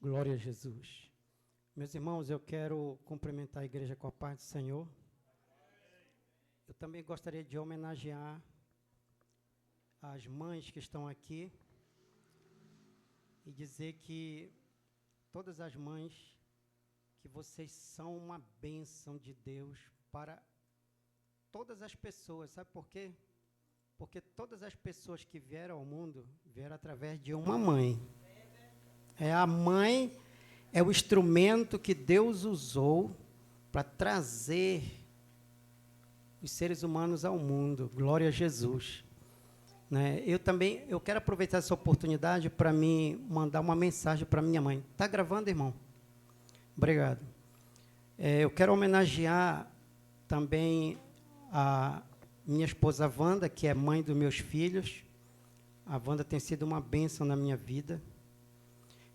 Glória a Jesus. Meus irmãos, eu quero cumprimentar a igreja com a paz do Senhor. Eu também gostaria de homenagear as mães que estão aqui e dizer que todas as mães, que vocês são uma bênção de Deus para todas as pessoas. Sabe por quê? Porque todas as pessoas que vieram ao mundo vieram através de uma mãe. A mãe é o instrumento que Deus usou para trazer os seres humanos ao mundo. Glória a Jesus. Né? Eu quero aproveitar essa oportunidade para me mandar uma mensagem para minha mãe. Está gravando, irmão? Obrigado. Eu quero homenagear também a minha esposa Wanda, que é mãe dos meus filhos. A Wanda tem sido uma bênção na minha vida.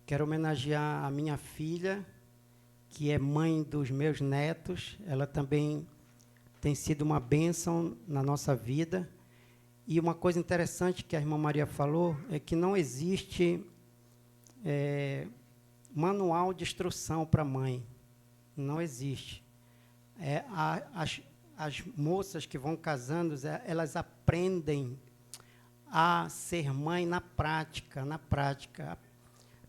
Quero homenagear a minha filha, que é mãe dos meus netos. Ela também tem sido uma bênção na nossa vida. E uma coisa interessante que a irmã Maria falou é que não existe manual de instrução para mãe. Não existe. As moças que vão casando, elas aprendem a ser mãe na prática.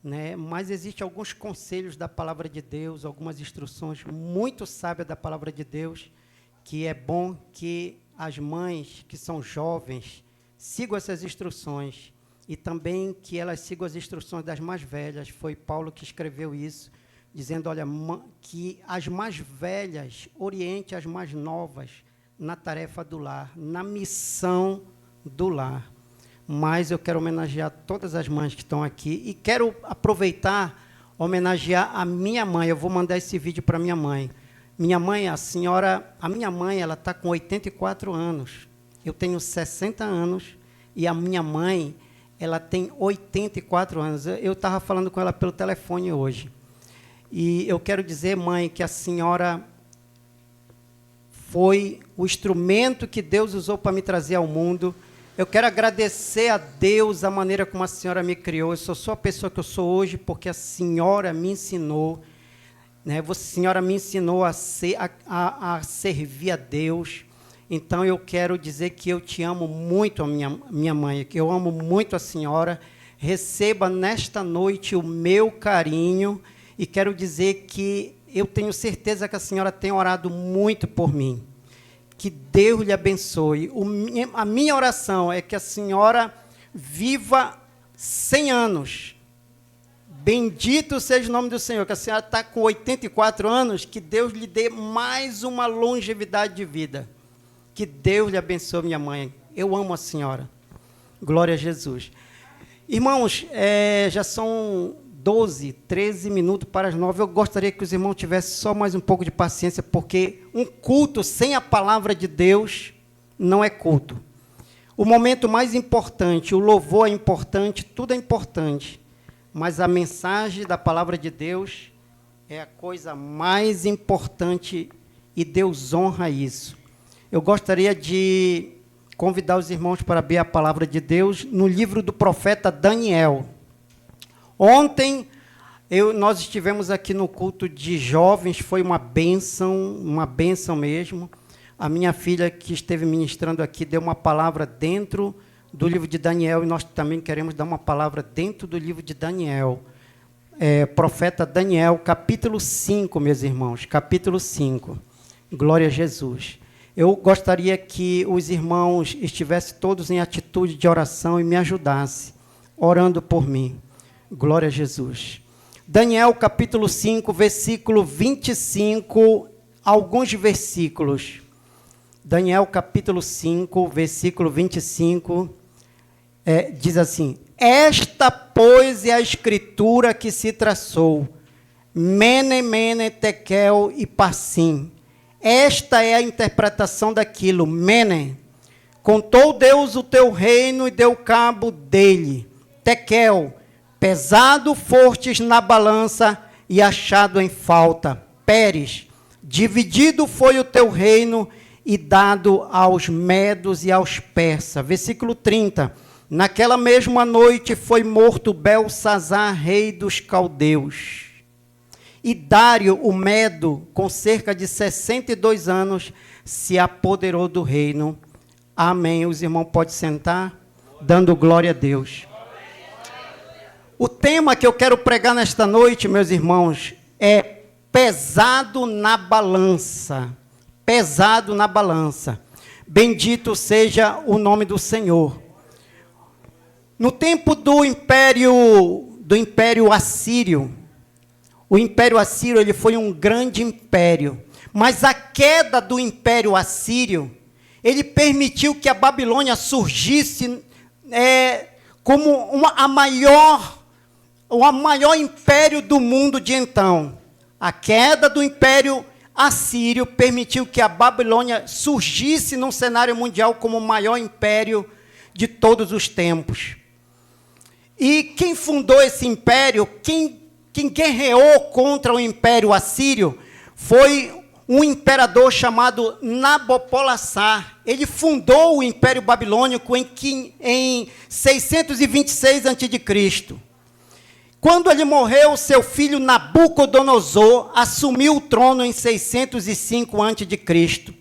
Né? Mas existem alguns conselhos da palavra de Deus, algumas instruções muito sábias da palavra de Deus, que é bom que as mães que são jovens sigam essas instruções e também que elas sigam as instruções das mais velhas. Foi Paulo que escreveu isso, dizendo, olha, que as mais velhas orientem as mais novas na tarefa do lar, na missão do lar. Mas eu quero homenagear todas as mães que estão aqui e quero aproveitar, homenagear a minha mãe. Eu vou mandar esse vídeo para minha mãe. Minha mãe, a minha mãe, ela está com 84 anos. Eu tenho 60 anos e a minha mãe, ela tem 84 anos. Eu estava falando com ela pelo telefone hoje. E eu quero dizer, mãe, que a senhora foi o instrumento que Deus usou para me trazer ao mundo. Eu quero agradecer a Deus a maneira como a senhora me criou. Eu sou a pessoa que eu sou hoje porque a senhora me ensinou, né? A senhora me ensinou a servir a Deus. Então, eu quero dizer que eu te amo muito, a minha mãe, que eu amo muito a senhora. Receba nesta noite o meu carinho e quero dizer que eu tenho certeza que a senhora tem orado muito por mim. Que Deus lhe abençoe. A minha oração é que a senhora viva 100 anos. Bendito seja o nome do Senhor, que a senhora está com 84 anos, que Deus lhe dê mais uma longevidade de vida. Que Deus lhe abençoe, minha mãe. Eu amo a senhora. Glória a Jesus. Irmãos, já são 12, 13 minutos para as 9. Eu gostaria que os irmãos tivessem só mais um pouco de paciência, porque um culto sem a palavra de Deus não é culto. O momento mais importante, o louvor é importante, tudo é importante, mas a mensagem da palavra de Deus é a coisa mais importante e Deus honra isso. Eu gostaria de convidar os irmãos para abrir a palavra de Deus no livro do profeta Daniel. Ontem, nós estivemos aqui no culto de jovens, foi uma bênção mesmo. A minha filha, que esteve ministrando aqui, deu uma palavra dentro do livro de Daniel, e nós também queremos dar uma palavra dentro do livro de Daniel. Profeta Daniel, capítulo 5, meus irmãos, capítulo 5. Glória a Jesus. Eu gostaria que os irmãos estivessem todos em atitude de oração e me ajudassem, orando por mim. Glória a Jesus. Daniel, capítulo 5, versículo 25, alguns versículos. Daniel, capítulo 5, versículo 25, diz assim: esta, pois, é a escritura que se traçou, Mene, Mene, Tekel e Parsim. Esta é a interpretação daquilo, Mene. Contou Deus o teu reino e deu cabo dele. Tekel, pesado fostes na balança e achado em falta. Pérez, dividido foi o teu reino e dado aos medos e aos persas. Versículo 30. Naquela mesma noite foi morto Belsazar, rei dos caldeus. E Dário, o Medo, com cerca de 62 anos, se apoderou do reino. Amém. Os irmãos podem sentar, dando glória a Deus. O tema que eu quero pregar nesta noite, meus irmãos, é pesado na balança. Pesado na balança. Bendito seja o nome do Senhor. No tempo do Império Assírio, o Império Assírio ele foi um grande império, mas a queda do Império Assírio, ele permitiu que a Babilônia surgisse como o maior império do mundo de então. A queda do Império Assírio permitiu que a Babilônia surgisse no cenário mundial como o maior império de todos os tempos. E quem fundou esse império, quem guerreou contra o Império Assírio, foi um imperador chamado Nabopolassar. Ele fundou o Império Babilônico em 626 a.C. Quando ele morreu, seu filho Nabucodonosor assumiu o trono em 605 a.C.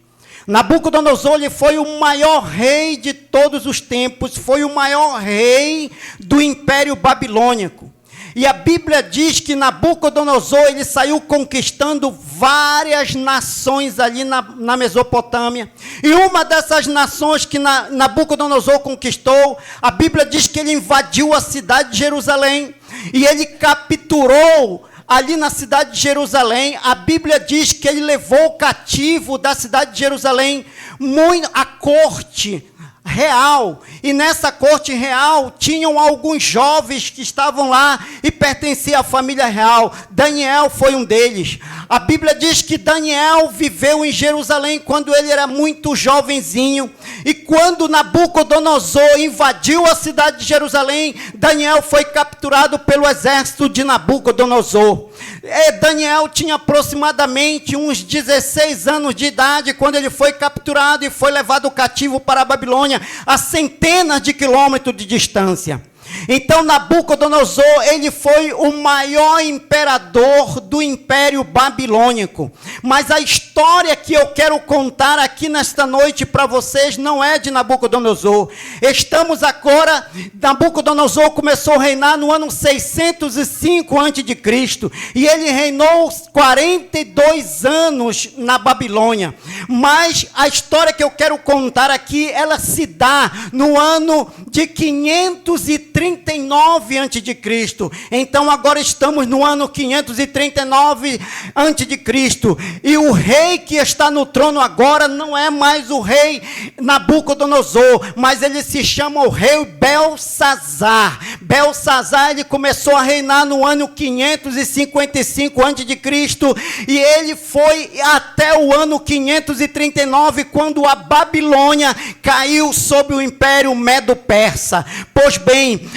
Nabucodonosor ele foi o maior rei de todos os tempos, foi o maior rei do Império Babilônico. E a Bíblia diz que Nabucodonosor ele saiu conquistando várias nações ali na Mesopotâmia. E uma dessas nações que Nabucodonosor conquistou, a Bíblia diz que ele invadiu a cidade de Jerusalém. E ele capturou ali na cidade de Jerusalém. A Bíblia diz que ele levou cativo da cidade de Jerusalém a corte real, e nessa corte real tinham alguns jovens que estavam lá e pertenciam à família real. Daniel foi um deles. A Bíblia diz que Daniel viveu em Jerusalém quando ele era muito jovenzinho, e quando Nabucodonosor invadiu a cidade de Jerusalém, Daniel foi capturado pelo exército de Nabucodonosor. Daniel tinha aproximadamente uns 16 anos de idade quando ele foi capturado e foi levado cativo para a Babilônia, a centenas de quilômetros de distância. Então Nabucodonosor, ele foi o maior imperador do Império Babilônico. Mas a história que eu quero contar aqui nesta noite para vocês não é de Nabucodonosor. Nabucodonosor começou a reinar no ano 605 a.C. e ele reinou 42 anos na Babilônia. Mas a história que eu quero contar aqui, ela se dá no ano de 539 a.C. Então agora estamos no ano 539 a.C. E o rei que está no trono agora não é mais o rei Nabucodonosor, mas ele se chama o rei Belsazar. Belsazar, ele começou a reinar no ano 555 a.C. e ele foi até o ano 539, quando a Babilônia caiu sob o Império Medo-Persa. Pois bem,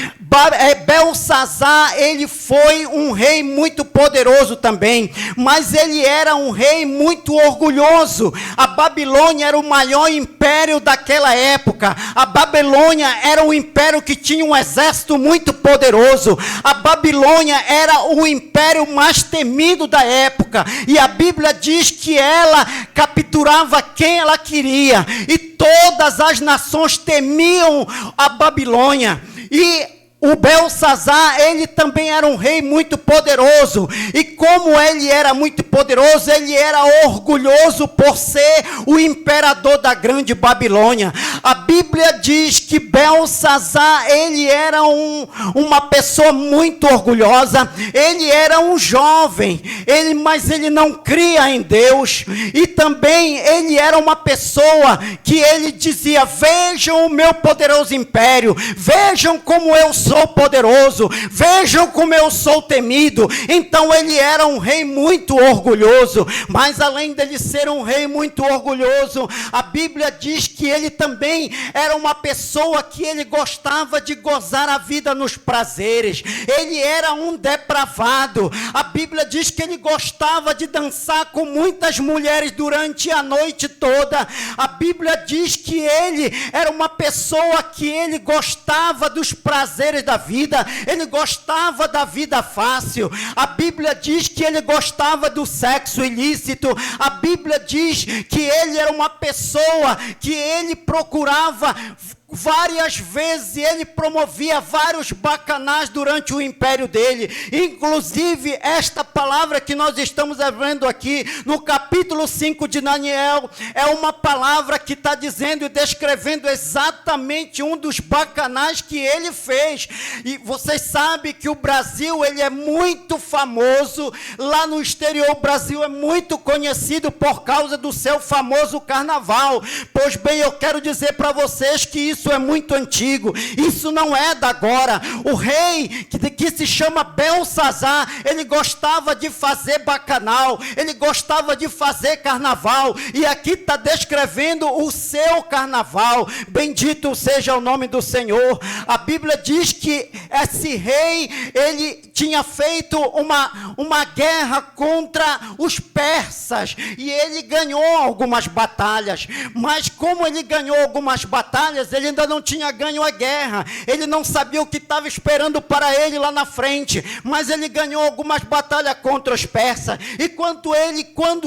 Belsazar, ele foi um rei muito poderoso também, mas ele era um rei muito orgulhoso. A Babilônia era o maior império daquela época. A Babilônia era um império que tinha um exército muito poderoso. A Babilônia era o império mais temido da época, e a Bíblia diz que ela capturava quem ela queria, e todas as nações temiam a Babilônia. E o Belsazar, ele também era um rei muito poderoso, e como ele era muito poderoso, ele era orgulhoso por ser o imperador da grande Babilônia. A Bíblia diz que Belsazar, ele era uma pessoa muito orgulhosa, ele era um jovem, mas ele não cria em Deus, e também ele era uma pessoa que ele dizia: vejam o meu poderoso império, vejam como eu sou poderoso, vejam como eu sou temido. Então ele era um rei muito orgulhoso, mas além dele ser um rei muito orgulhoso, a Bíblia diz que ele também era uma pessoa que ele gostava de gozar a vida nos prazeres. Ele era um depravado. A Bíblia diz que ele gostava de dançar com muitas mulheres durante a noite toda. A Bíblia diz que ele era uma pessoa que ele gostava dos prazeres da vida, ele gostava da vida fácil. A Bíblia diz que ele gostava do sexo ilícito. A Bíblia diz que ele era uma pessoa que ele procurava várias vezes, ele promovia vários bacanais durante o império dele. Inclusive, esta palavra que nós estamos vendo aqui, no capítulo 5 de Daniel, é uma palavra que está dizendo e descrevendo exatamente um dos bacanais que ele fez. E vocês sabem que o Brasil, ele é muito famoso, lá no exterior o Brasil é muito conhecido por causa do seu famoso carnaval. Pois bem, eu quero dizer para vocês que isso é muito antigo, isso não é da agora. O rei que se chama Belsazar, ele gostava de fazer bacanal, ele gostava de fazer carnaval, e aqui está descrevendo o seu carnaval. Bendito seja o nome do Senhor. A Bíblia diz que esse rei, ele tinha feito uma guerra contra os persas, e ele ganhou algumas batalhas, mas como ele ganhou algumas batalhas, ele ainda não tinha ganho a guerra, ele não sabia o que estava esperando para ele lá na frente, mas ele ganhou algumas batalhas contra os persas, e quando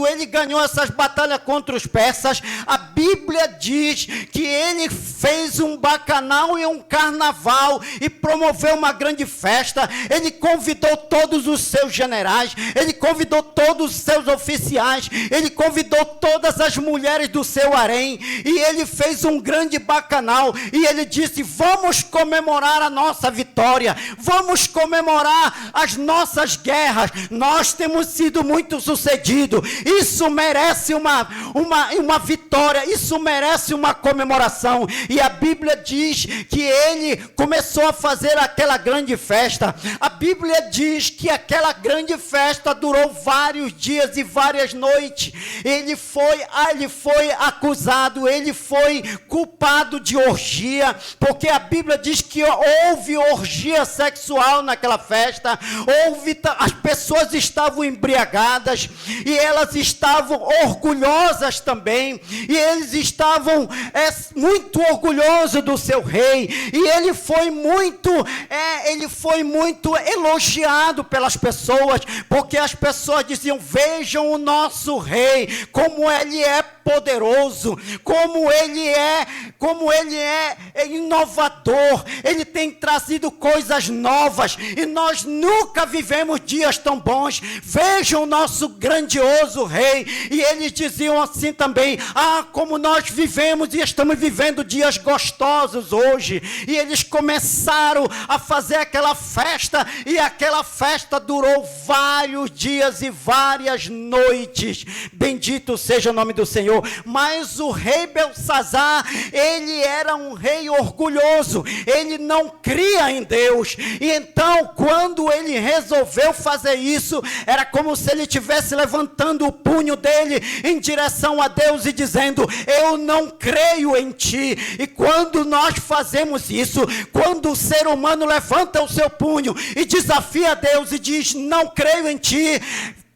ele ganhou essas batalhas contra os persas, a Bíblia diz que ele fez um bacanal e um carnaval, e promoveu uma grande festa. Ele convidou todos os seus generais, ele convidou todos os seus oficiais, ele convidou todas as mulheres do seu harém, e ele fez um grande bacanal, e ele disse: vamos comemorar a nossa vitória, vamos comemorar as nossas guerras, nós temos sido muito sucedidos, isso merece uma vitória, isso merece uma comemoração. E a Bíblia diz que ele começou a fazer aquela grande festa. A Bíblia diz que aquela grande festa durou vários dias e várias noites. Ele foi acusado, ele foi culpado de orgia, porque a Bíblia diz que houve orgia sexual naquela festa, as pessoas estavam embriagadas, e elas estavam orgulhosas também, e eles estavam muito orgulhosos do seu rei, e ele foi muito elogiado pelas pessoas, porque as pessoas diziam: vejam o nosso rei, como ele é poderoso, como ele é inovador, ele tem trazido coisas novas, e nós nunca vivemos dias tão bons. Vejam o nosso grandioso rei. E eles diziam assim também: como nós vivemos e estamos vivendo dias gostosos hoje. E eles começaram a fazer aquela festa, e aquela festa durou vários dias e várias noites. Bendito seja o nome do Senhor. Mas o rei Belsazar, ele era um rei orgulhoso, ele não cria em Deus, e então quando ele resolveu fazer isso, era como se ele estivesse levantando o punho dele em direção a Deus e dizendo: eu não creio em ti. E quando nós fazemos isso, quando o ser humano levanta o seu punho e desafia Deus e diz: não creio em ti,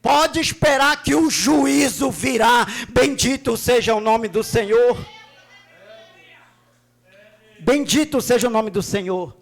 pode esperar que o juízo virá. Bendito seja o nome do Senhor. Bendito seja o nome do Senhor.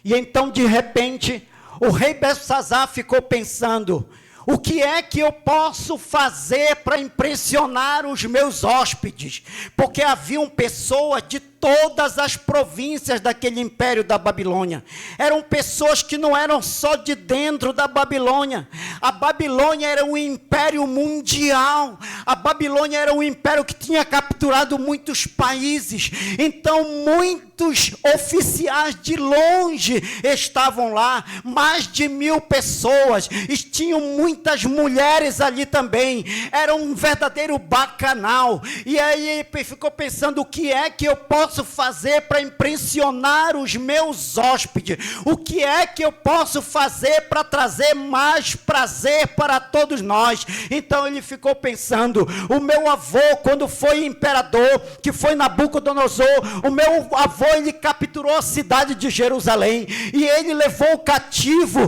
E então, de repente, o rei Belsazar ficou pensando: o que é que eu posso fazer para impressionar os meus hóspedes? Porque haviam pessoas de todas as províncias daquele império da Babilônia. Eram pessoas que não eram só de dentro da Babilônia. A Babilônia era um império mundial. A Babilônia era um império que tinha capturado muitos países. Então, muitos muitos oficiais de longe estavam lá, mais de 1000 pessoas, e tinham muitas mulheres ali também, era um verdadeiro bacanal. E aí ele ficou pensando, o que é que eu posso fazer para impressionar os meus hóspedes? O que é que eu posso fazer para trazer mais prazer para todos nós? Então ele ficou pensando, o meu avô, quando foi imperador, que foi Nabucodonosor, o meu avô, ele capturou a cidade de Jerusalém, e ele levou cativo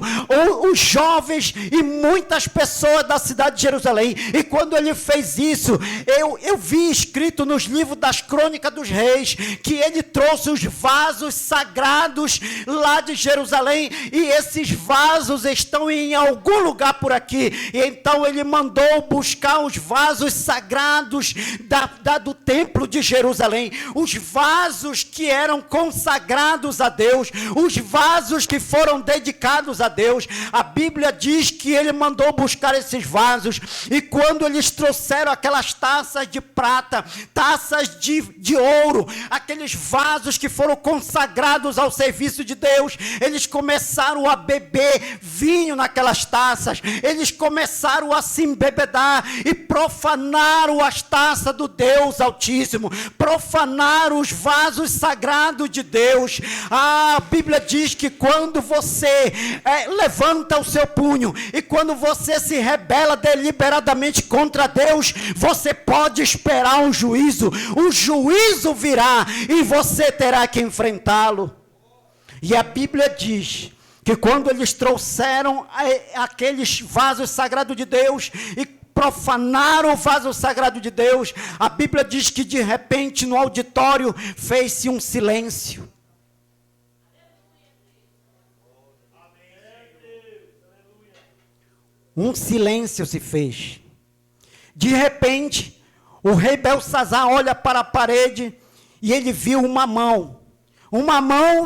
os jovens e muitas pessoas da cidade de Jerusalém. E quando ele fez isso, eu vi escrito nos livros das Crônicas dos Reis, que ele trouxe os vasos sagrados lá de Jerusalém, e esses vasos estão em algum lugar por aqui. E então ele mandou buscar os vasos sagrados do templo de Jerusalém, os vasos que eram consagrados a Deus, os vasos que foram dedicados a Deus. A Bíblia diz que ele mandou buscar esses vasos, e quando eles trouxeram aquelas taças de prata, taças de ouro, aqueles vasos que foram consagrados ao serviço de Deus, eles começaram a beber vinho naquelas taças, eles começaram a se embebedar e profanaram as taças do Deus Altíssimo, profanaram os vasos sagrados de Deus. A Bíblia diz que quando você levanta o seu punho, e quando você se rebela deliberadamente contra Deus, você pode esperar um juízo. O juízo virá e você terá que enfrentá-lo. E a Bíblia diz que quando eles trouxeram aqueles vasos sagrados de Deus e profanaram o vaso sagrado de Deus, a Bíblia diz que de repente no auditório fez-se um silêncio. Um silêncio se fez. De repente, o rei Belsazar olha para a parede e ele viu uma mão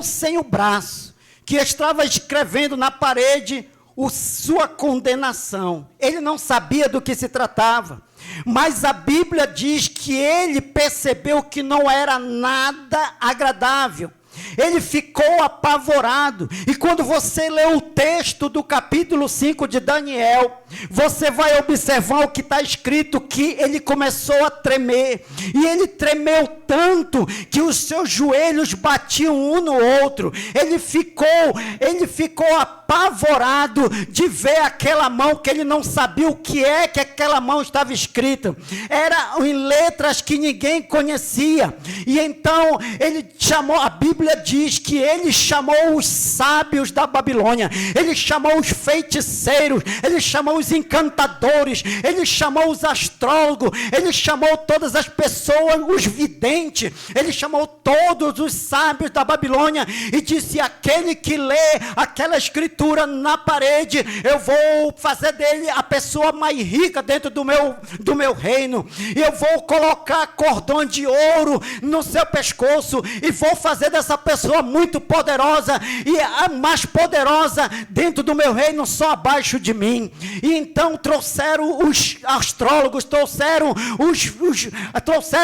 sem o braço, que estava escrevendo na parede sua condenação. Ele não sabia do que se tratava, mas a Bíblia diz que ele percebeu que não era nada agradável. Ele ficou apavorado, e quando você lê o texto do capítulo 5 de Daniel, você vai observar o que está escrito, que ele começou a tremer, e ele tremeu tanto, que os seus joelhos batiam um no outro. Ele ficou apavorado de ver aquela mão, que ele não sabia o que é que aquela mão estava escrita, era em letras que ninguém conhecia. E então ele chamou, a Bíblia diz que ele chamou os sábios da Babilônia, ele chamou os feiticeiros, ele chamou os encantadores, ele chamou os astrólogos, ele chamou todas as pessoas, os videntes, ele chamou todos os sábios da Babilônia e disse: aquele que lê aquela escritura na parede, eu vou fazer dele a pessoa mais rica dentro do meu reino, e eu vou colocar cordões de ouro no seu pescoço, e vou fazer dessa pessoa muito poderosa, e a mais poderosa dentro do meu reino, só abaixo de mim. E então trouxeram os astrólogos, trouxeram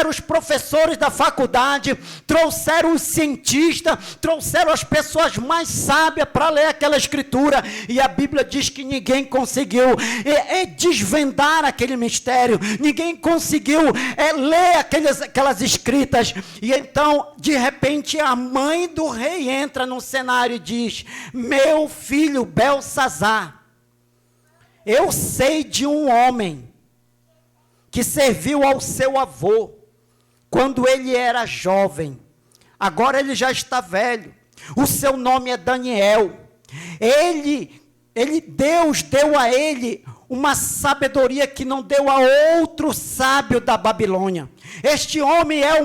os professores da faculdade, trouxeram os cientistas, trouxeram as pessoas mais sábias para ler aquela escritura, e a Bíblia diz que ninguém conseguiu desvendar aquele mistério, ninguém conseguiu ler aquelas escritas. E então, de repente, a mãe do rei entra no cenário e diz: meu filho Belsazar, eu sei de um homem que serviu ao seu avô quando ele era jovem, agora ele já está velho, o seu nome é Daniel. Deus deu a ele uma sabedoria que não deu a outro sábio da Babilônia. Este homem é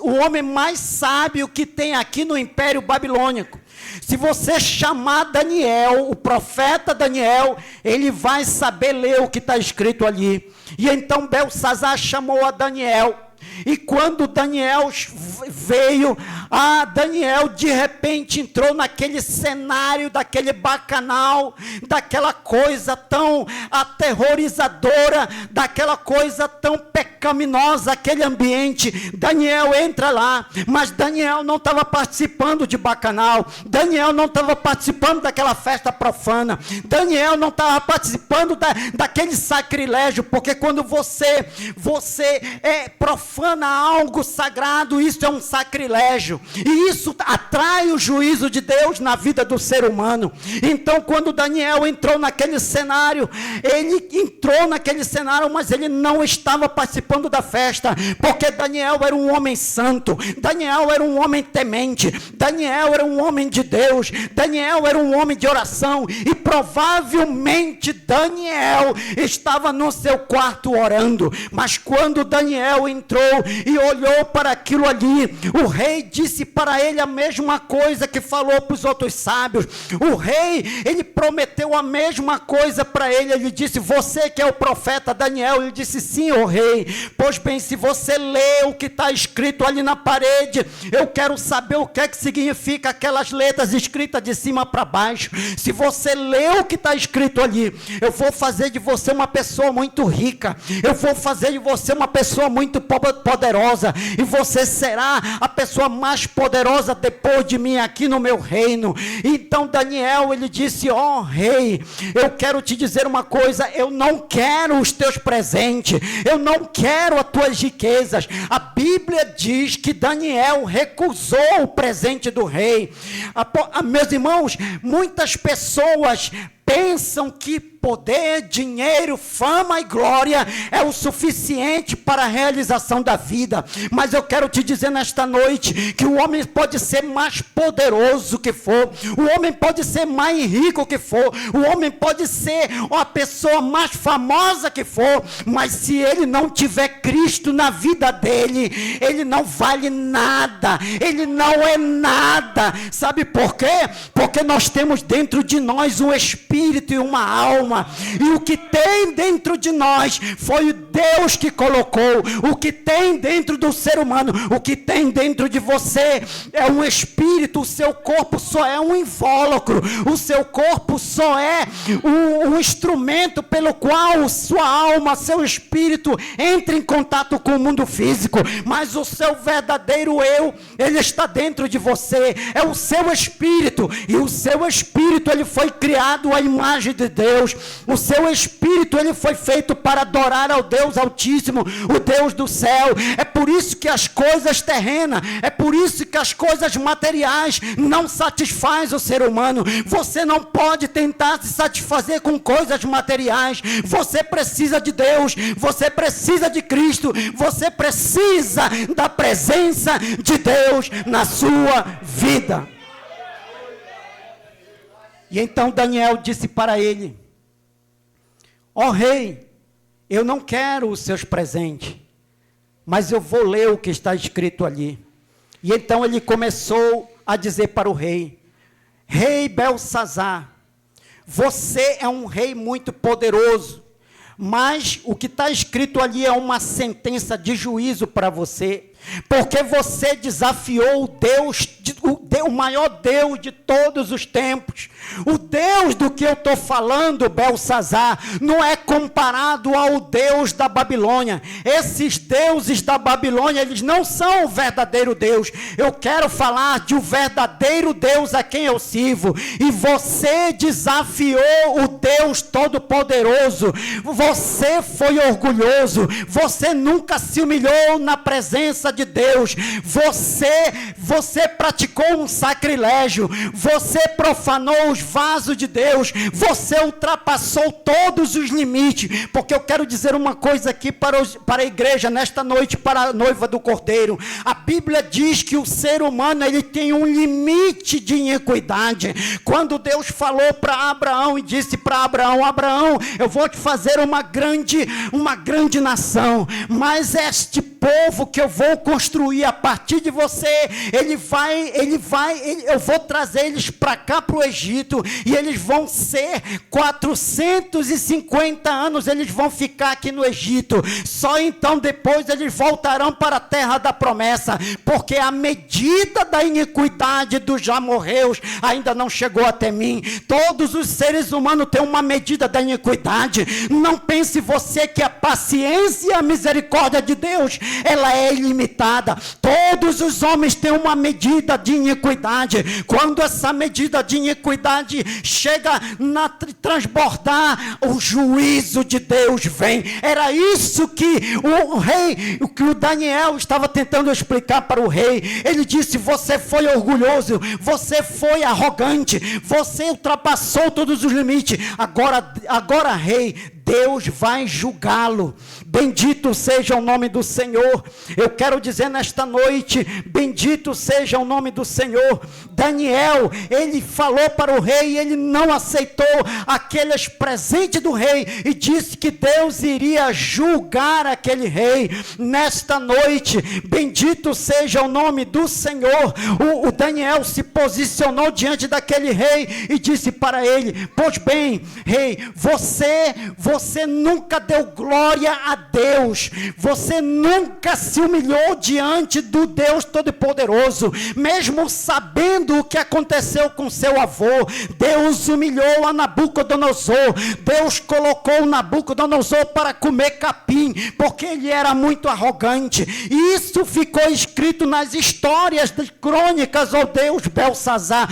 o homem mais sábio que tem aqui no Império Babilônico. Se você chamar Daniel, o profeta Daniel, ele vai saber ler o que está escrito ali. E então Belsazar chamou a Daniel, E quando Daniel veio, Daniel de repente entrou naquele cenário, daquele bacanal, daquela coisa tão aterrorizadora, daquela coisa tão pecaminosa, aquele ambiente. Daniel entra lá, mas Daniel não estava participando de bacanal, Daniel não estava participando daquela festa profana, Daniel não estava participando daquele sacrilégio, porque quando você profana algo sagrado, isso é um sacrilégio, e isso atrai o juízo de Deus na vida do ser humano. Então quando Daniel entrou naquele cenário, mas ele não estava participando da festa, porque Daniel era um homem santo, Daniel era um homem temente, Daniel era um homem de Deus, Daniel era um homem de oração, e provavelmente Daniel estava no seu quarto orando. Mas quando Daniel entrou e olhou para aquilo ali, o rei disse para ele a mesma coisa que falou para os outros sábios. O rei, ele prometeu a mesma coisa para ele. Ele disse: você que é o profeta Daniel. Ele disse: sim, ó rei. Pois bem, se você lê o que está escrito ali na parede, eu quero saber o que é que significa aquelas letras escritas de cima para baixo. Se você lê o que está escrito ali, eu vou fazer de você uma pessoa muito rica, eu vou fazer de você uma pessoa muito poderosa, e você será a pessoa mais poderosa depois de mim aqui no meu reino. Então Daniel, ele disse: ó rei, eu quero te dizer uma coisa, eu não quero os teus presentes, eu não quero as tuas riquezas. A Bíblia diz que Daniel recusou o presente do rei. Meus irmãos, muitas pessoas pensam que poder, dinheiro, fama e glória é o suficiente para a realização da vida. Mas eu quero te dizer nesta noite que o homem pode ser mais poderoso que for, o homem pode ser mais rico que for, o homem pode ser a pessoa mais famosa que for, mas se ele não tiver Cristo na vida dele, ele não vale nada, ele não é nada. Sabe por quê? Porque nós temos dentro de nós um espírito e uma alma, e o que tem dentro de nós foi Deus que colocou. O que tem dentro do ser humano, o que tem dentro de você é um espírito. O seu corpo só é um invólucro, o seu corpo só é um instrumento pelo qual sua alma, seu espírito entra em contato com o mundo físico, mas o seu verdadeiro eu, ele está dentro de você, é o seu espírito, e o seu espírito, ele foi criado à imagem de Deus. O seu espírito, ele foi feito para adorar ao Deus Altíssimo, o Deus do céu. É por isso que as coisas terrenas, é por isso que as coisas materiais não satisfazem o ser humano. Você não pode tentar se satisfazer com coisas materiais. Você precisa de Deus, você precisa de Cristo, você precisa da presença de Deus na sua vida. E então Daniel disse para ele: ó rei, eu não quero os seus presentes, mas eu vou ler o que está escrito ali. E então ele começou a dizer para o rei: rei Belsazar, você é um rei muito poderoso, mas o que está escrito ali é uma sentença de juízo para você, porque você desafiou o maior Deus de todos os tempos. O Deus do que eu estou falando, Belsazar, não é comparado ao Deus da Babilônia. Esses deuses da Babilônia, eles não são o verdadeiro Deus. Eu quero falar de um verdadeiro Deus a quem eu sirvo. E você desafiou o Deus Todo-Poderoso. Você foi orgulhoso. Você nunca se humilhou na presença de Deus. Você praticou um sacrilégio. Você profanou os vasos de Deus. Você ultrapassou todos os limites. Porque eu quero dizer uma coisa aqui para a igreja nesta noite, para a noiva do Cordeiro. A Bíblia diz que o ser humano, ele tem um limite de iniquidade. Quando Deus falou para Abraão e disse para Abraão: Abraão, eu vou te fazer uma grande nação, mas este povo que eu vou construir a partir de você, eu vou trazer eles para cá, para o Egito, e eles vão ser 450 anos, eles vão ficar aqui no Egito, só então depois eles voltarão para a terra da promessa, porque a medida da iniquidade dos amorreus ainda não chegou até mim. Todos os seres humanos têm uma medida da iniquidade. Não pense você que a paciência e a misericórdia de Deus, ela é ilimitada. Todos os homens têm uma medida de iniquidade. Quando essa medida de iniquidade chega a transbordar, o juízo de Deus vem. Era isso que o rei, que o Daniel estava tentando explicar para o rei. Ele disse: você foi orgulhoso, você foi arrogante, você ultrapassou todos os limites. Agora, rei, Deus vai julgá-lo. Bendito seja o nome do Senhor. Eu quero dizer nesta noite, bendito seja o nome do Senhor. Daniel, ele falou para o rei, ele não aceitou aqueles presentes do rei e disse que Deus iria julgar aquele rei. Nesta noite, bendito seja o nome do Senhor. O Daniel se posicionou diante daquele rei e disse para ele: pois bem, rei, você nunca deu glória a Deus, você nunca se humilhou diante do Deus Todo-Poderoso, mesmo sabendo o que aconteceu com seu avô. Deus humilhou a Nabucodonosor, Deus colocou Nabucodonosor para comer capim, porque ele era muito arrogante. Isso ficou escrito nas histórias de crônicas, ó Deus Belsazar,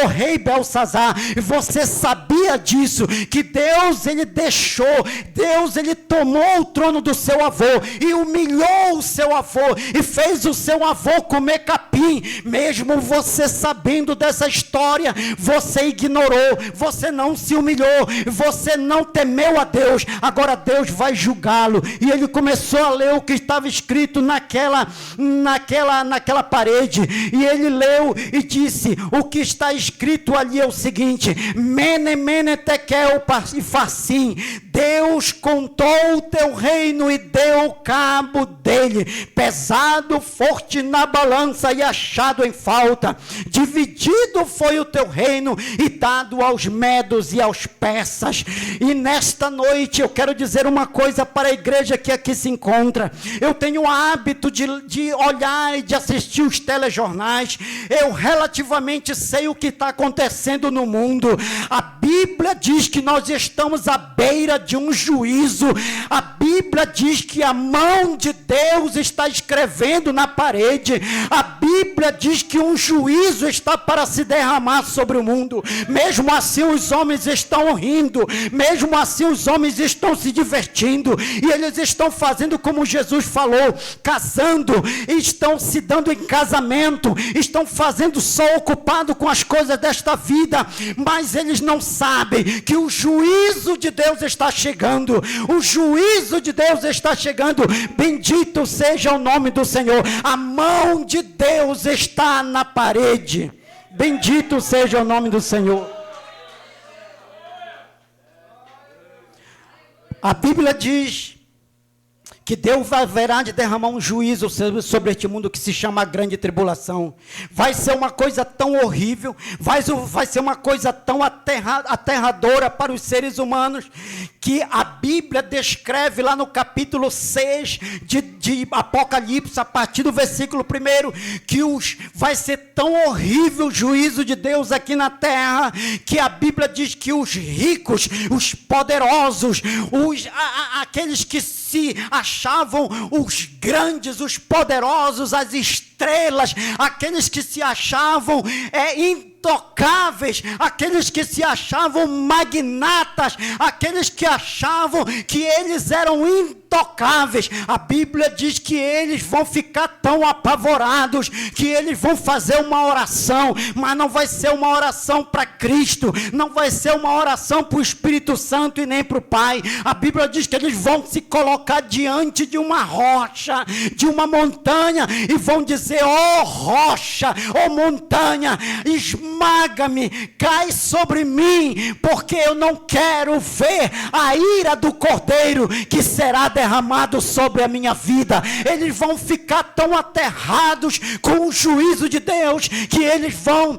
ó rei Belsazar. Você sabia disso, que Deus, ele tomou o trono do seu avô e humilhou o seu avô e fez o seu avô comer capim. Mesmo você sabendo dessa história, você ignorou, você não se humilhou, você não temeu a Deus. Agora Deus vai julgá-lo. E ele começou a ler o que estava escrito naquela parede, e ele leu e disse: o que está escrito ali é o seguinte: Mene, Mene, Tekel e Farsim, Deus contou o teu reino e deu cabo dele, pesado, forte na balança e achado em falta. Dividido foi o teu reino e dado aos medos e aos persas. E nesta noite eu quero dizer uma coisa para a igreja que aqui se encontra. Eu tenho o hábito de olhar e de assistir os telejornais. Eu relativamente sei o que está acontecendo no mundo. A Bíblia diz que nós estamos à beira de um juízo. A Bíblia diz que a mão de Deus está escrevendo na parede. A Bíblia diz que um juízo está para se derramar sobre o mundo. Mesmo assim os homens estão rindo, mesmo assim os homens estão se divertindo, e eles estão fazendo como Jesus falou, casando, estão se dando em casamento, estão fazendo só ocupado com as coisas desta vida, mas eles não sabem que o juízo de Deus está chegando. O juízo de Deus está chegando. Bendito seja o nome do Senhor. A mão de Deus está na parede. Bendito seja o nome do Senhor. A Bíblia diz que Deus haverá de derramar um juízo sobre este mundo que se chama a grande tribulação. Vai ser uma coisa tão horrível, vai ser uma coisa tão aterradora para os seres humanos, que a Bíblia descreve lá no capítulo 6 de Apocalipse, a partir do versículo 1, que vai ser tão horrível o juízo de Deus aqui na terra, que a Bíblia diz que os ricos, os poderosos, aqueles que se achavam os grandes, os poderosos, as estrelas, aqueles que se achavam intocáveis, aqueles que se achavam magnatas, aqueles que achavam que eles eram intocáveis. A Bíblia diz que eles vão ficar tão apavorados que eles vão fazer uma oração, mas não vai ser uma oração para Cristo, não vai ser uma oração para o Espírito Santo e nem para o Pai. A Bíblia diz que eles vão se colocar diante de uma rocha, de uma montanha, e vão dizer: ó rocha, ó montanha, esmaga-me, cai sobre mim, porque eu não quero ver a ira do Cordeiro que será derramada derramado sobre a minha vida. Eles vão ficar tão aterrados com o juízo de Deus, que eles vão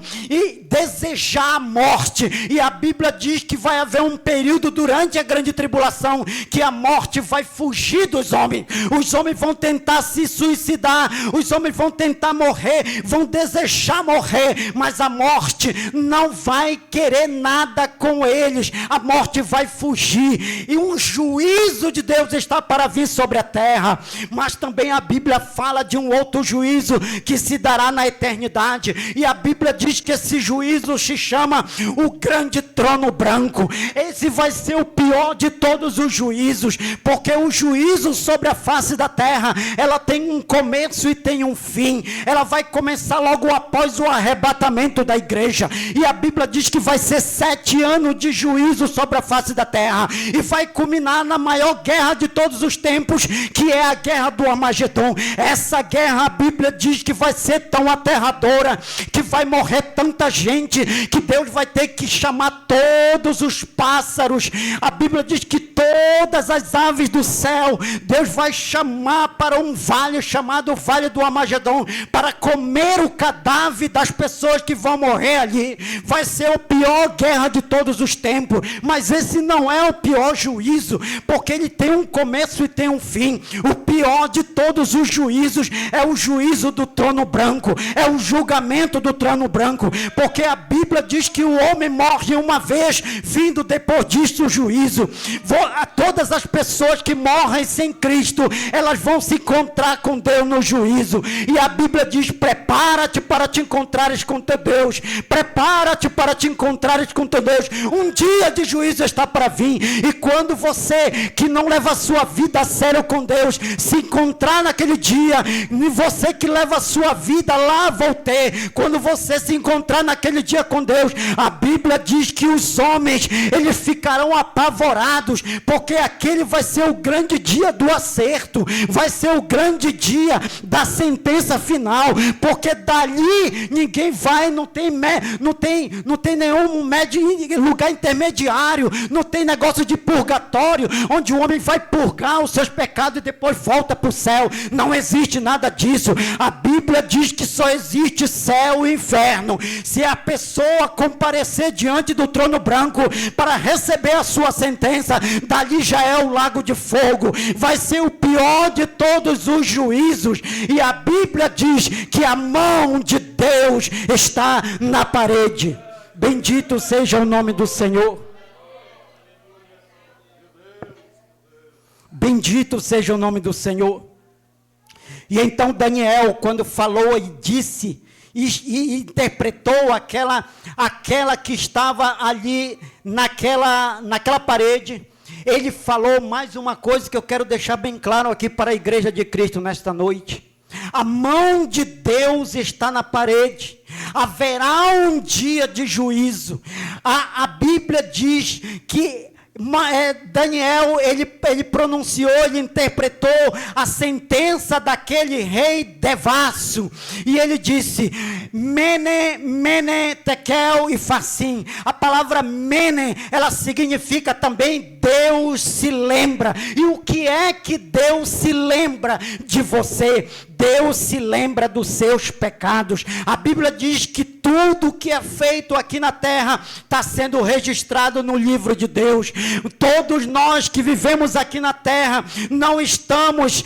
desejar a morte. E a Bíblia diz que vai haver um período durante a grande tribulação, que a morte vai fugir dos homens. Os homens vão tentar se suicidar, os homens vão tentar morrer, vão desejar morrer, mas a morte não vai querer nada com eles. A morte vai fugir, e um juízo de Deus está para vir sobre a terra. Mas também a Bíblia fala de um outro juízo que se dará na eternidade, e a Bíblia diz que esse juízo se chama o grande trono branco. Esse vai ser o pior de todos os juízos, porque o juízo sobre a face da terra, ela tem um começo e tem um fim. Ela vai começar logo após o arrebatamento da igreja, e a Bíblia diz que vai ser 7 anos de juízo sobre a face da terra, e vai culminar na maior guerra de todos os tempos, que é a guerra do Armagedon. Essa guerra, a Bíblia diz que vai ser tão aterradora, que vai morrer tanta gente, que Deus vai ter que chamar todos os pássaros. A Bíblia diz que todas as aves do céu, Deus vai chamar para um vale chamado Vale do Armagedon, para comer o cadáver das pessoas que vão morrer ali. Vai ser a pior guerra de todos os tempos, mas esse não é o pior juízo, porque ele tem um começo e tem um fim. O pior de todos os juízos é o juízo do trono branco, é o julgamento do trono branco, porque a Bíblia diz que o homem morre uma vez, vindo depois disso o juízo. Todas as pessoas que morrem sem Cristo, elas vão se encontrar com Deus no juízo, e a Bíblia diz: prepara-te para te encontrares com teu Deus, prepara-te para te encontrares com teu Deus. Um dia de juízo está para vir, e quando você que não leva a sua vida a sério com Deus se encontrar naquele dia, e você que leva a sua vida lá voltar, quando você se encontrar naquele dia com Deus, a Bíblia diz que os homens, eles ficarão apavorados, porque aquele vai ser o grande dia do acerto, vai ser o grande dia da sentença final, porque dali ninguém vai, não tem nenhum lugar intermediário, não tem negócio de purgatório, onde o homem vai purgar os seus pecados e depois volta para o céu. Não existe nada disso. A Bíblia diz que só existe céu e inferno. Se a pessoa comparecer diante do trono branco para receber a sua sentença, dali já é o lago de fogo. Vai ser o pior de todos os juízos, e a Bíblia diz que a mão de Deus está na parede. Bendito seja o nome do Senhor. Bendito seja o nome do Senhor. E então Daniel, quando falou e disse, e interpretou aquela que estava ali naquela parede, ele falou mais uma coisa que eu quero deixar bem claro aqui para a igreja de Cristo nesta noite. A mão de Deus está na parede. Haverá um dia de juízo. A Bíblia diz que Daniel, ele pronunciou, ele interpretou a sentença daquele rei devasso, e ele disse: Mene, Mene, Tekel e Farsim. A palavra Mene, ela significa também Deus se lembra. E o que é que Deus se lembra de você? Deus se lembra dos seus pecados. A Bíblia diz que tudo que é feito aqui na terra está sendo registrado no livro de Deus. Todos nós que vivemos aqui na terra não estamos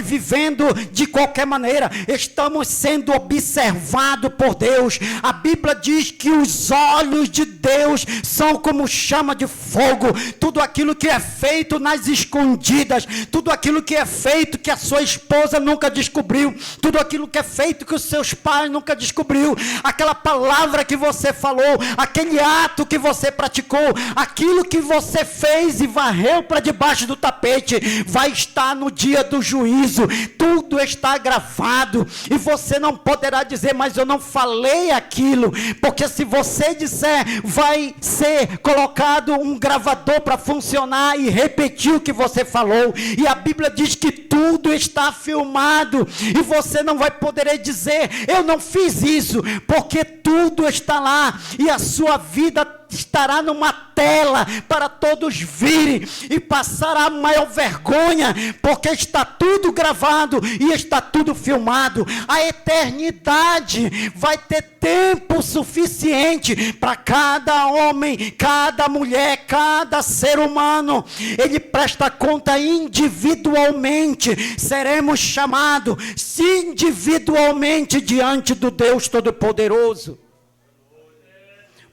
vivendo de qualquer maneira, estamos sendo observados por Deus. A Bíblia diz que os olhos de Deus são como chama de fogo. Tudo aquilo que é feito nas escondidas, tudo aquilo que é feito que a sua esposa nunca descobriu, tudo aquilo que é feito que os seus pais nunca descobriu, aquela palavra que você falou, aquele ato que você praticou, aquilo que você fez e varreu para debaixo do tapete, vai estar no dia do juízo. Tudo está gravado, e você não poderá dizer: mas eu não falei aquilo, porque se você disser, vai ser colocado um gravador para funcionar e repetir o que você falou. E a Bíblia diz que tudo está filmado, e você não vai poder dizer: eu não fiz isso, porque tudo está lá, e a sua vida estará numa tela para todos virem e passar a maior vergonha, porque está tudo gravado e está tudo filmado. A eternidade vai ter tempo suficiente para cada homem, cada mulher, cada ser humano. Ele presta conta individualmente. Seremos chamados individualmente diante do Deus Todo-Poderoso.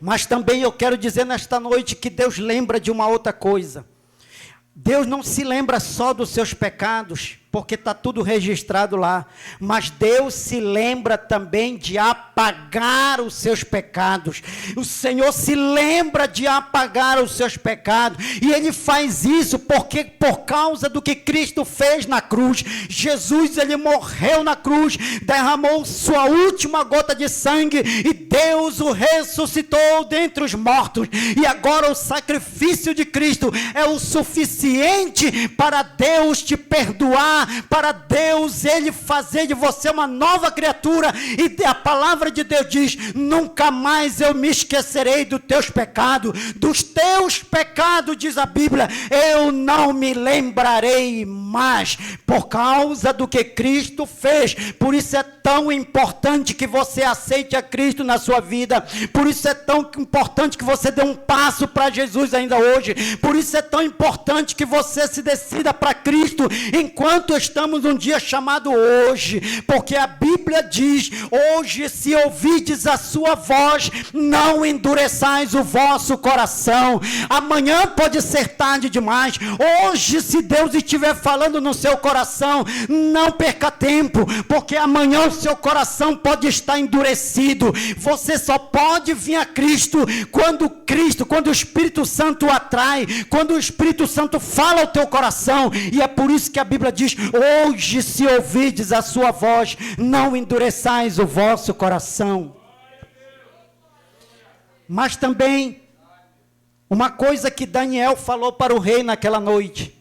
Mas também eu quero dizer nesta noite que Deus lembra de uma outra coisa. Deus não se lembra só dos seus pecados, porque está tudo registrado lá, mas Deus se lembra também de apagar os seus pecados. O Senhor se lembra de apagar os seus pecados, e Ele faz isso porque por causa do que Cristo fez na cruz. Jesus, Ele morreu na cruz, derramou sua última gota de sangue, e Deus o ressuscitou dentre os mortos, e agora o sacrifício de Cristo é o suficiente para Deus te perdoar, para Deus Ele fazer de você uma nova criatura. E a palavra de Deus diz: nunca mais eu me esquecerei dos teus pecados, diz a Bíblia, eu não me lembrarei mais, por causa do que Cristo fez. Por isso é tão importante que você aceite a Cristo na sua vida, por isso é tão importante que você dê um passo para Jesus ainda hoje, por isso é tão importante que você se decida para Cristo, enquanto estamos num dia chamado hoje, porque a Bíblia diz: hoje, se ouvides a sua voz, não endureçais o vosso coração. Amanhã pode ser tarde demais. Hoje, se Deus estiver falando no seu coração, não perca tempo, porque amanhã o seu coração pode estar endurecido. Você só pode vir a Cristo quando o Espírito Santo o atrai, quando o Espírito Santo fala ao teu coração. E é por isso que a Bíblia diz: hoje, se ouvides a sua voz, não endureçais o vosso coração. Mas também, uma coisa que Daniel falou para o rei naquela noite,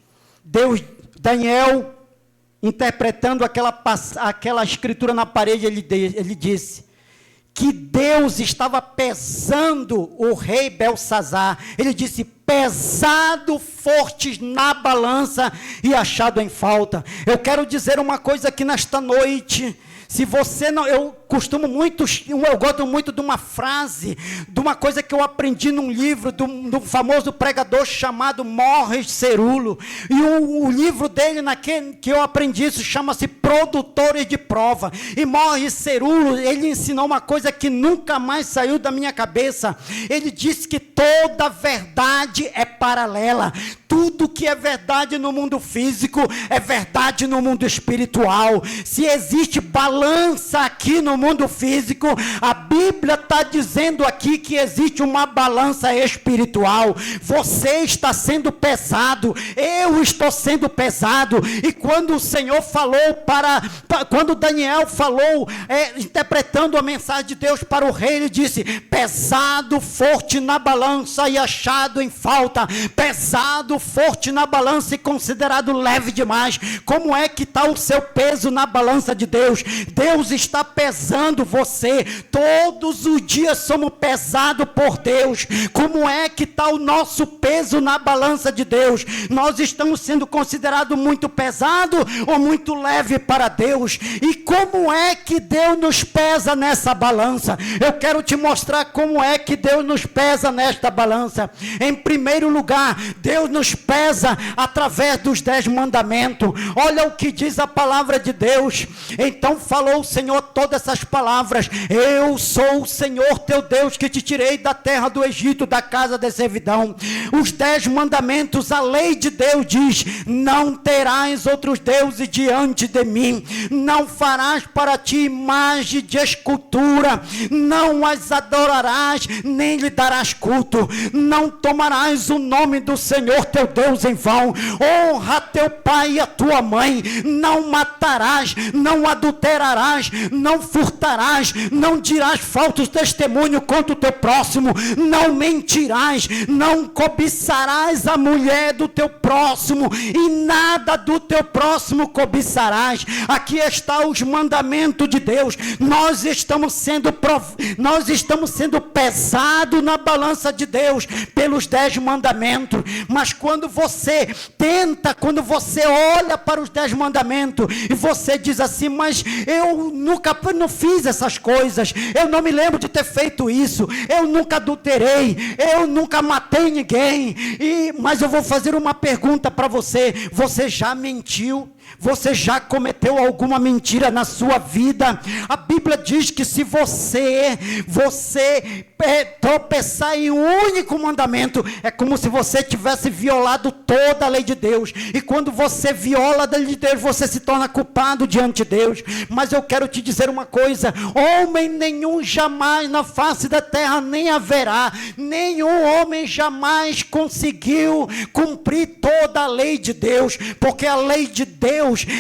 Daniel, interpretando aquela escritura na parede, ele disse que Deus estava pesando o rei Belsazar. Ele disse: pesado fortes na balança e achado em falta. Eu quero dizer uma coisa aqui nesta noite. Se você não, eu gosto muito de uma frase, de uma coisa que eu aprendi num livro, do famoso pregador chamado Morris Cerullo, e o livro dele, que eu aprendi isso, chama-se Produtores de Prova, e Morris Cerullo, ele ensinou uma coisa que nunca mais saiu da minha cabeça. Ele disse que toda verdade é paralela. Tudo que é verdade no mundo físico é verdade no mundo espiritual. Se existe balança aqui no mundo físico, a Bíblia está dizendo aqui que existe uma balança espiritual. Você está sendo pesado, eu estou sendo pesado. E quando o Senhor falou quando Daniel falou, interpretando a mensagem de Deus para o rei, ele disse: pesado, forte na balança e achado em falta. Pesado, forte na balança e considerado leve demais. Como é que está o seu peso na balança de Deus? Deus está pesando você. Todos os dias somos pesados por Deus. Como é que está o nosso peso na balança de Deus? Nós estamos sendo considerados muito pesado ou muito leve para Deus? E como é que Deus nos pesa nessa balança? Eu quero te mostrar como é que Deus nos pesa nesta balança. Em primeiro lugar, Deus nos pesa através dos 10 mandamentos. Olha o que diz a palavra de Deus. Então falou o Senhor todas essas palavras: eu sou o Senhor teu Deus que te tirei da terra do Egito, da casa da servidão. Os 10 mandamentos, a lei de Deus diz: não terás outros deuses diante de mim, não farás para ti imagem de escultura, não as adorarás, nem lhe darás culto, não tomarás o nome do Senhor teu Deus em vão, honra teu pai e a tua mãe, não matarás, não adulterarás, adulterarás, não furtarás, não dirás falso testemunho contra o teu próximo, não mentirás, não cobiçarás a mulher do teu próximo, e nada do teu próximo cobiçarás. Aqui está os mandamentos de Deus. Nós estamos sendo pesados na balança de Deus pelos 10 mandamentos, mas quando você olha para os 10 mandamentos e você diz assim, mas eu nunca não fiz essas coisas, eu não me lembro de ter feito isso, eu nunca adulterei, eu nunca matei ninguém, mas eu vou fazer uma pergunta para você: você já mentiu? Você já cometeu alguma mentira na sua vida? A Bíblia diz que se você tropeçar em um único mandamento, é como se você tivesse violado toda a lei de Deus. E quando você viola a lei de Deus, você se torna culpado diante de Deus. Mas eu quero te dizer uma coisa: homem nenhum jamais na face da terra, nem haverá, nenhum homem jamais conseguiu cumprir toda a lei de Deus, porque a lei de Deus,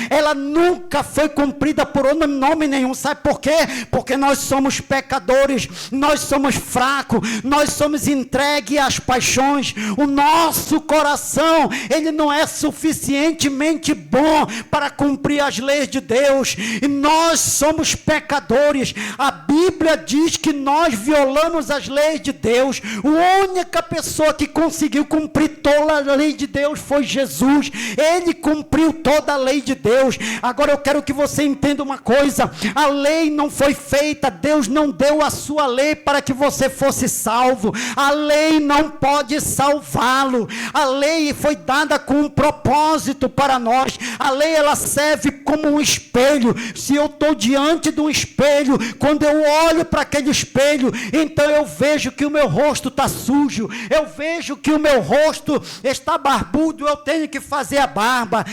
ela nunca foi cumprida por nome nenhum. Sabe por quê? Porque nós somos pecadores, nós somos fracos, nós somos entregues às paixões. O nosso coração, ele não é suficientemente bom para cumprir as leis de Deus, e nós somos pecadores. A Bíblia diz que nós violamos as leis de Deus. A única pessoa que conseguiu cumprir toda a lei de Deus foi Jesus. Ele cumpriu toda a lei de Deus. Agora eu quero que você entenda uma coisa: a lei não foi feita, Deus não deu a sua lei para que você fosse salvo. A lei não pode salvá-lo. A lei foi dada com um propósito para nós. A lei, ela serve como um espelho. Se eu estou diante de um espelho, quando eu olho para aquele espelho, então eu vejo que o meu rosto está sujo, eu vejo que o meu rosto está barbudo, eu tenho que fazer a barba.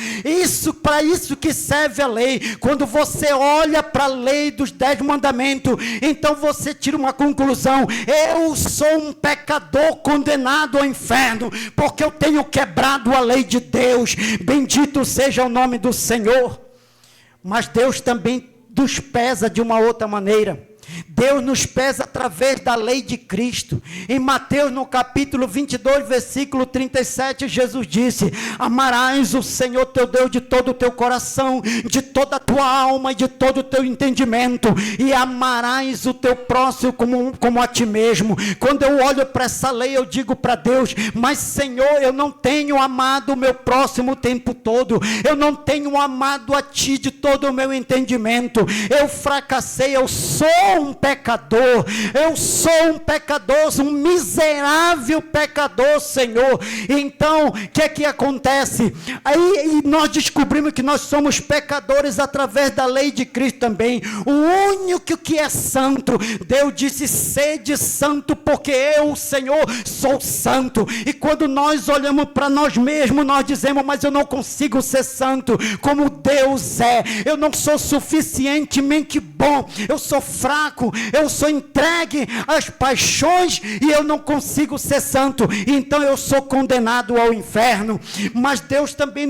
Para isso que serve a lei. Quando você olha para a lei dos 10 mandamentos, então você tira uma conclusão: eu sou um pecador condenado ao inferno, porque eu tenho quebrado a lei de Deus. Bendito seja o nome do Senhor. Mas Deus também nos pesa de uma outra maneira. Deus nos pesa através da lei de Cristo. Em Mateus, no capítulo 22, versículo 37, Jesus disse: amarás o Senhor teu Deus de todo o teu coração, de toda a tua alma e de todo o teu entendimento, e amarás o teu próximo como a ti mesmo. Quando eu olho para essa lei, eu digo para Deus: mas Senhor, eu não tenho amado o meu próximo o tempo todo, eu não tenho amado a ti de todo o meu entendimento, eu fracassei, eu sou um pecador, um miserável pecador, Senhor. Então, o que acontece? Aí nós descobrimos que nós somos pecadores através da lei de Cristo também. O único que é santo, Deus disse: sede santo, porque eu, o Senhor, sou santo. E quando nós olhamos para nós mesmos, nós dizemos: mas eu não consigo ser santo como Deus é, eu não sou suficientemente bom, eu sou fraco, eu sou entregue às paixões e eu não consigo ser santo, então eu sou condenado ao inferno. Mas Deus também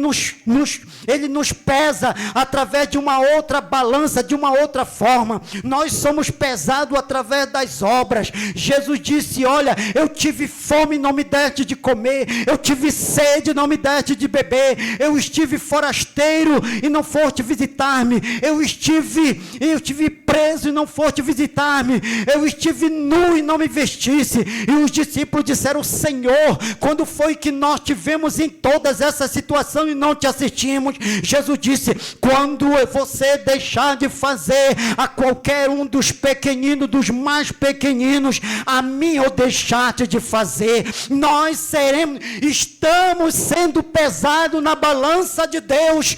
Ele nos pesa através de uma outra balança, de uma outra forma. Nós somos pesados através das obras. Jesus disse: olha, eu tive fome e não me deste de comer, eu tive sede e não me deste de beber, eu estive forasteiro e não foste visitar-me, eu estive preso e não foste visitar-me, eu estive nu e não me vestisse. E os discípulos disseram: Senhor, quando foi que nós tivemos em todas essas situações e não te assistimos? Jesus disse: quando você deixar de fazer a qualquer um dos pequeninos, dos mais pequeninos, a mim eu deixaste de fazer. Nós estamos sendo pesados na balança de Deus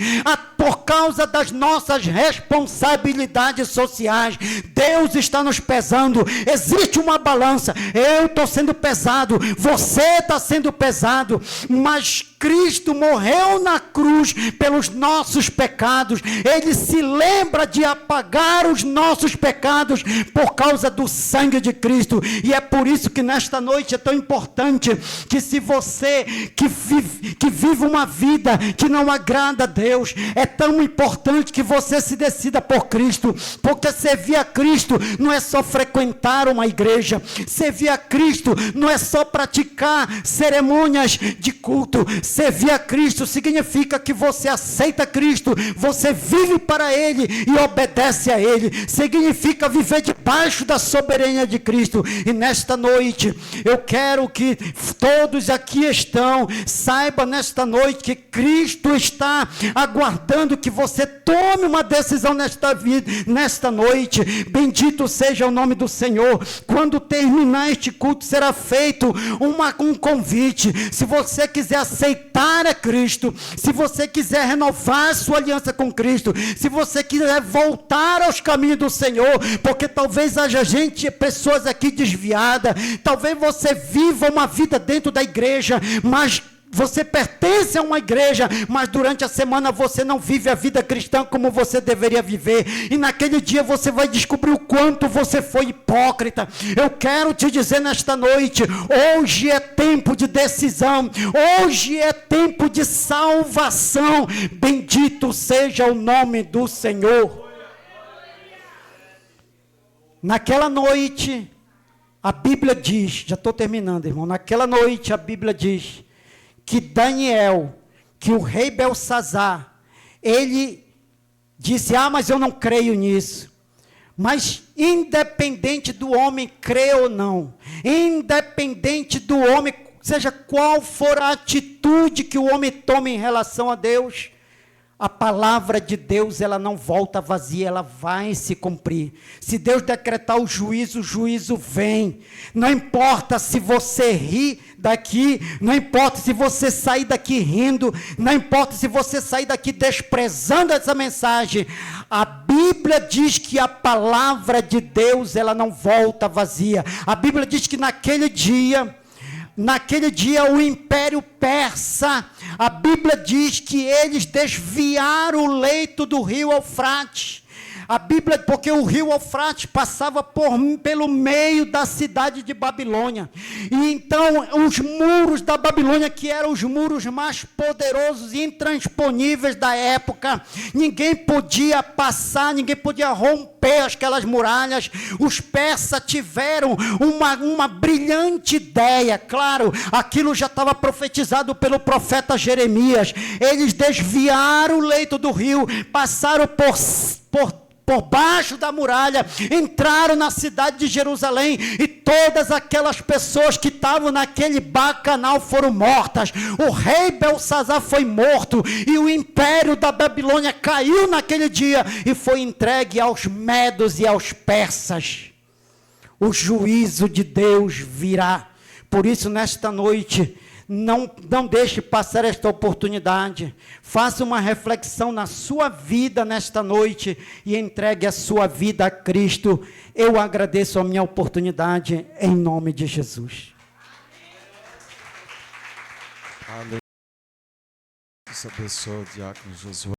por causa das nossas responsabilidades sociais. sociais. Deus está nos pesando. Existe uma balança. Eu estou sendo pesado, você está sendo pesado, mas Cristo morreu na cruz pelos nossos pecados. Ele se lembra de apagar os nossos pecados por causa do sangue de Cristo. E é por isso que nesta noite é tão importante que, se você que vive uma vida que não agrada a Deus, é tão importante que você se decida por Cristo, porque servir a Cristo não é só frequentar uma igreja, servir a Cristo não é só praticar cerimônias de culto. Servir a Cristo significa que você aceita Cristo, você vive para Ele e obedece a Ele. Significa viver debaixo da soberania de Cristo. E nesta noite, eu quero que todos aqui saibam nesta noite que Cristo está aguardando que você tome uma decisão nesta noite. Bendito seja o nome do Senhor. Quando terminar este culto, será feito um convite. Se você quiser aceitar a Cristo, se você quiser renovar sua aliança com Cristo, se você quiser voltar aos caminhos do Senhor, porque talvez haja pessoas aqui desviadas, talvez você viva uma vida dentro da igreja, mas você pertence a uma igreja, mas durante a semana você não vive a vida cristã como você deveria viver, e naquele dia você vai descobrir o quanto você foi hipócrita. Eu quero te dizer nesta noite, hoje é tempo de decisão, hoje é tempo de salvação. Bendito seja o nome do Senhor. Naquela noite, a Bíblia diz, já estou terminando, irmão, naquela noite a Bíblia diz que Daniel, que o rei Belsazar, ele disse, mas eu não creio nisso. Mas independente do homem crer ou não, independente do homem, seja qual for a atitude que o homem tome em relação a Deus, a palavra de Deus, ela não volta vazia, ela vai se cumprir. Se Deus decretar o juízo vem. Não importa se você ri daqui, não importa se você sair daqui rindo, não importa se você sair daqui desprezando essa mensagem. A Bíblia diz que a palavra de Deus, ela não volta vazia. A Bíblia diz que naquele dia o Império Persa, a Bíblia diz que eles desviaram o leito do rio Eufrates. A Bíblia, porque o rio Eufrates passava pelo meio da cidade de Babilônia. E então os muros da Babilônia, que eram os muros mais poderosos e intransponíveis da época, ninguém podia passar, ninguém podia romper aquelas muralhas. Os persas tiveram uma brilhante ideia. Claro, aquilo já estava profetizado pelo profeta Jeremias. Eles desviaram o leito do rio, passaram por baixo da muralha, entraram na cidade de Jerusalém, e todas aquelas pessoas que estavam naquele bacanal foram mortas. O rei Belsazar foi morto, e o império da Babilônia caiu naquele dia, e foi entregue aos medos e aos persas. O juízo de Deus virá. Por isso, nesta noite, não deixe passar esta oportunidade. Faça uma reflexão na sua vida nesta noite e entregue a sua vida a Cristo. Eu agradeço a minha oportunidade em nome de Jesus. Aleluia. Deus abençoe o diácono Josué.